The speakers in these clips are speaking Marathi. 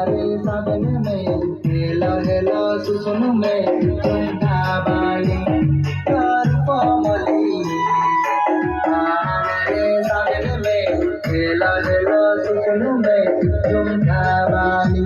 रे सावन में हेलो हेलो सुसुन में झुमका बाली कर कोमली रे सावन में हेलो हेलो सुसुन में झुमका बाली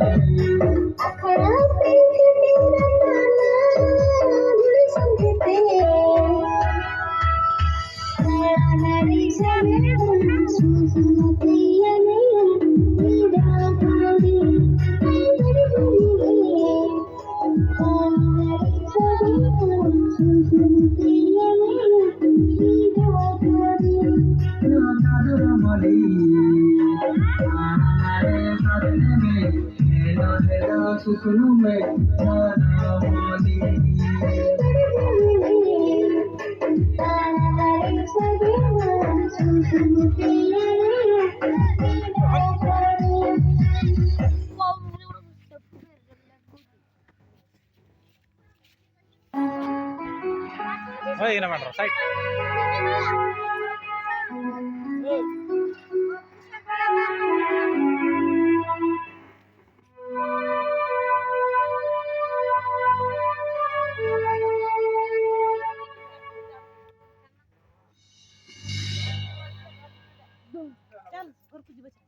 सुसुनु में मोदी साइड चल और कुछ बचा